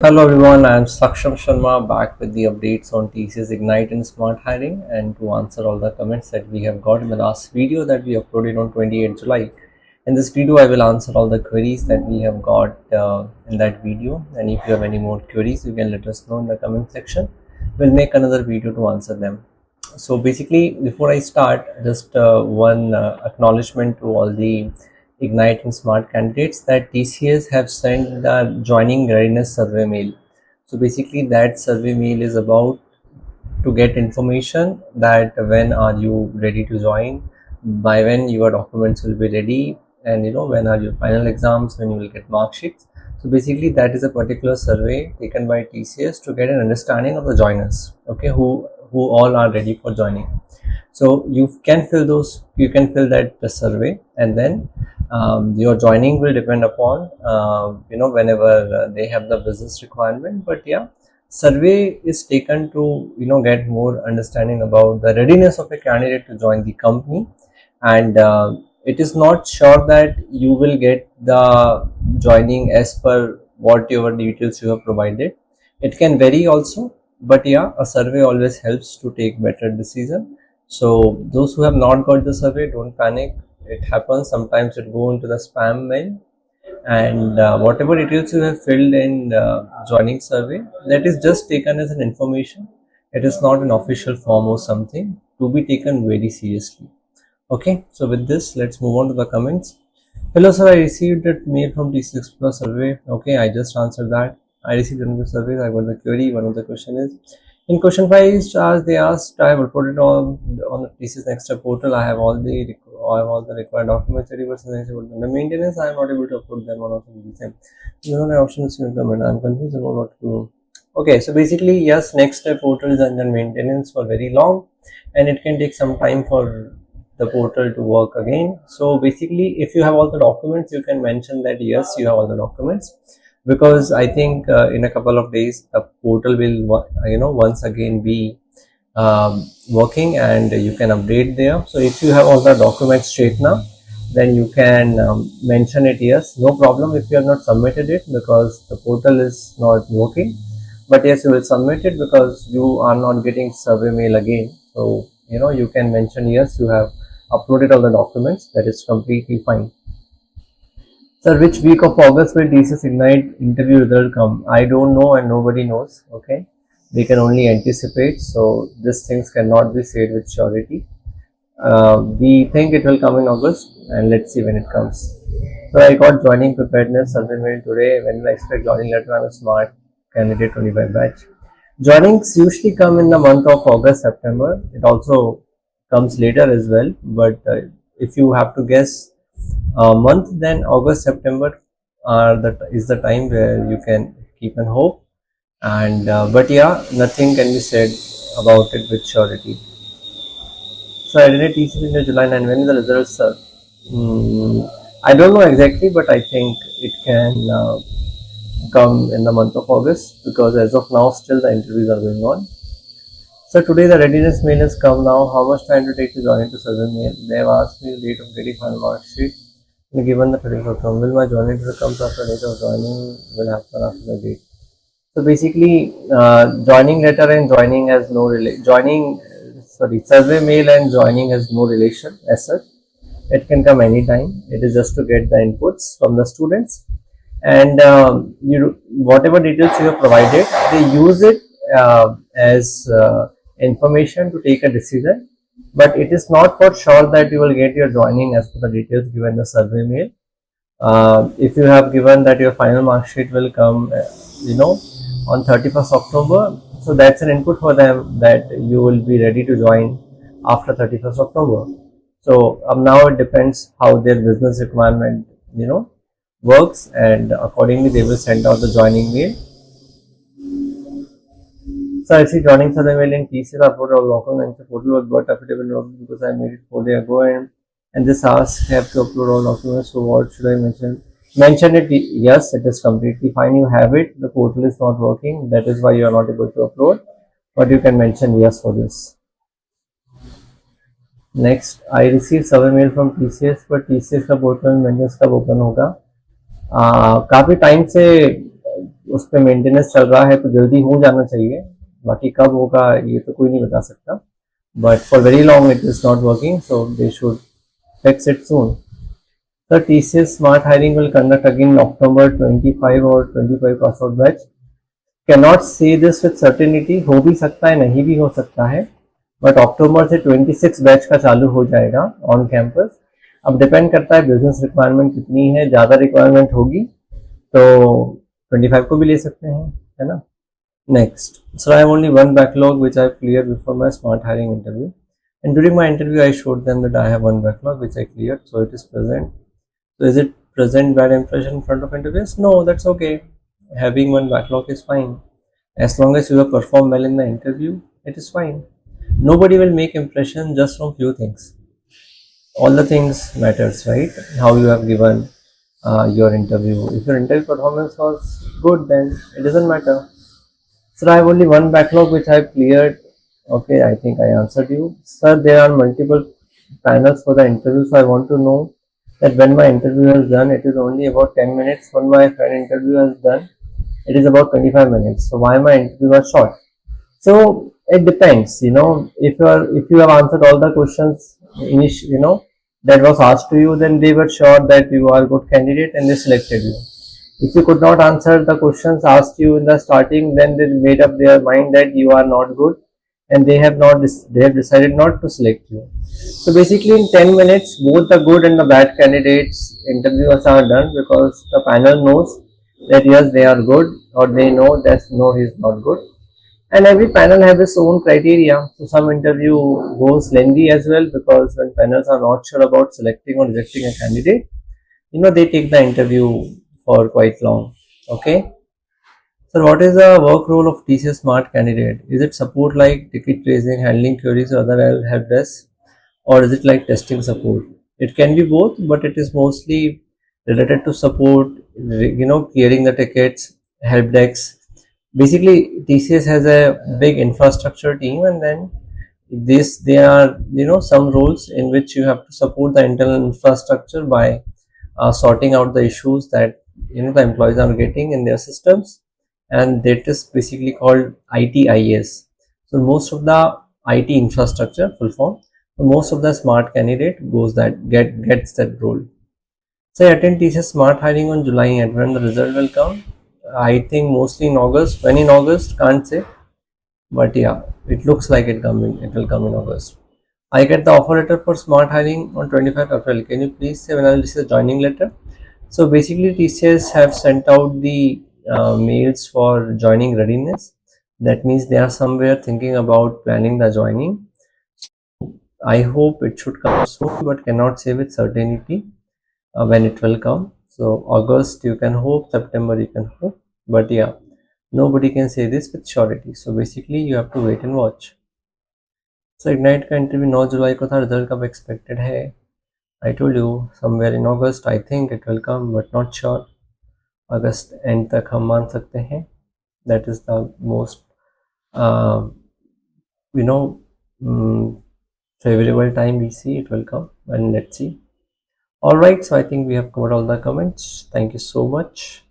Hello everyone, I am Saksham Sharma back with the updates on TCS Ignite and Smart Hiring and to answer all the comments that we have got in the last video that we uploaded on 28th July. In this video, I will answer all the queries that we have got in that video, and if you have any more queries, you can let us know in the comment section. We'll make another video to answer them. So basically, before I start, just one acknowledgement to all the Ignite and Smart candidates that TCS have sent the joining readiness survey mail. So basically, that survey mail is about to get information that when are you ready to join, by when your documents will be ready, and when are your final exams, when you will get mark sheets. So basically, that is a particular survey taken by TCS to get an understanding of the joiners, okay, who all are ready for joining. So you can fill that the survey, and then your joining will depend upon whenever they have the business requirement. But yeah, survey is taken to get more understanding about the readiness of a candidate to join the company, and it is not sure that you will get the joining as per whatever details you have provided. It can vary also, but yeah, a survey always helps to take better decision. So those who have not got the survey, don't panic. It happens. Sometimes it go into the spam mail, and whatever details you have filled in joining survey, that is just taken as an information. It is not an official form or something to be taken very seriously. Okay, so with this, let's move on to the comments. Hello sir, I received that mail from TCS Plus survey. Okay, I just answered that. I received another survey. I got the query. One of the question is, in question 5 is charged, they asked, I have uploaded on the TCS Next Step portal. I have all the required documents. 30% the maintenance, I am not able to upload them on the same. No options to implement. I am confused about what to do. Okay, so basically, yes, Next Step portal is under maintenance for very long, and it can take some time for the portal to work again. So basically, if you have all the documents, you can mention that yes, you have all the documents, because I think in a couple of days the portal will once again be working, and you can update there. So if you have all the documents straight now, then you can mention it yes, no problem if you have not submitted it because the portal is not working. But yes, you will submit it because you are not getting survey mail again. So you can mention yes, you have uploaded all the documents. That is completely fine. Sir, which week of August will TCS Ignite interview result come? I don't know, and nobody knows. Okay, they can only anticipate. So these things cannot be said with surety. We think it will come in August, and let's see when it comes. So I got joining preparedness survey mail today. When will I expect joining letter? I'm a smart candidate 25 batch. Joinings usually come in the month of August, September. It also comes later as well, but if you have to guess a month, then August, September is the time where you can keep an hope. And but yeah, nothing can be said about it with surety. So I did a TCS in July, and when is the results, sir? I don't know exactly, but I think it can come in the month of August, because as of now still the interviews are going on. So today the readiness mail has come now. How much time to take to join into survey mail? They have asked me the date of getting final mark sheet. Given the 30th of October, will my joining to comes after the date of joining will happen after the date. So basically, joining letter and joining has no survey mail and joining has no relation as such. It can come anytime. It is just to get the inputs from the students, and whatever details you have provided, they use it as information to take a decision. But it is not for sure that you will get your joining as per the details given in the survey mail. If you have given that your final mark sheet will come, on 31st October, so that's an input for them that you will be ready to join after 31st October. So now it depends how their business requirement, works, and accordingly they will send out the joining mail. So I see joining survey mail in TCS upload or local and the portal was got affordable note because I made it 4 days ago, and this asks have to upload all documents. So what should I mention? Mention it yes, it is completely fine. You have it. The portal is not working. That is why you are not able to upload. But you can mention yes for this. Next, I received survey mail from TCS, but TCS का portal maintenance कब open होगा? काफी time से उस पर maintenance चल रहा है तो जल्दी हो जाना चाहिए, बाकी कब होगा ये तो कोई नहीं बता सकता, but for very long it is not working, so they should fix it soon. The TCS Smart Hiring will conduct again in October 25 or 25 pass out batch. Cannot say this with certainty, हो भी सकता है नहीं भी हो सकता है, but अक्टूबर से 26 बैच का चालू हो जाएगा ऑन कैंपस. अब डिपेंड करता है बिजनेस रिक्वायरमेंट कितनी है, ज़्यादा रिक्वायरमेंट होगी तो 25 को भी ले सकते हैं, है ना. Next, so I have only one backlog which I cleared before my smart hiring interview, and during my interview I showed them that I have one backlog which I cleared, so it is present. So is it present bad impression in front of interviews? No, that's okay. Having one backlog is fine. As long as you have performed well in the interview, it is fine. Nobody will make impression just from few things. All the things matters, right? How you have given your interview. If your interview performance was good, then it doesn't matter. Sir, I have only one backlog which I have cleared. Okay, I think I answered you. Sir, there are multiple panels for the interview, so I want to know that when my interview is done, it is only about 10 minutes. When my friend interview is done, it is about 25 minutes. So why my interview was short? So it depends, if you have answered all the questions that was asked to you, then they were sure that you are a good candidate and they selected you. If you could not answer the questions asked you in the starting, then they made up their mind that you are not good, and they have decided not to select you. So basically, in 10 minutes, both the good and the bad candidates interviews are done, because the panel knows that yes, they are good, or they know that no, he is not good. And every panel has its own criteria. So some interview goes lengthy as well, because when panels are not sure about selecting or rejecting a candidate, they take the interview for quite long. Okay. So what is the work role of TCS Smart Candidate? Is it support like ticket raising, handling queries, or other help desk, or is it like testing support? It can be both, but it is mostly related to support, clearing the tickets, help desks. Basically, TCS has a big infrastructure team, and then there are some roles in which you have to support the internal infrastructure by sorting out the issues that the employees are getting in their systems, and that is basically called ITIS. So most of the IT infrastructure full form. So most of the smart candidate gets that role. So I attend TCS Smart Hiring on July, and when the result will come, I think mostly in August. When in August, can't say, but yeah, it looks like it will come in August. I get the offer letter for Smart Hiring on 25th April. Can you please say when I will receive the joining letter? So basically, TCS have sent out the mails for joining readiness. That means they are somewhere thinking about planning the joining. I hope it should come soon, but cannot say with certainty when it will come. So August you can hope, September you can hope, but yeah, nobody can say this with surety. So basically you have to wait and watch. So Ignite का interview 9 जुलाई को था, result कब expected है? I told you somewhere in August. I think it will come, but not sure. August and तक हम मान सकते हैं. That is the most favorable time we see it will come, and let's see. Alright, so I think we have covered all the comments. Thank you so much.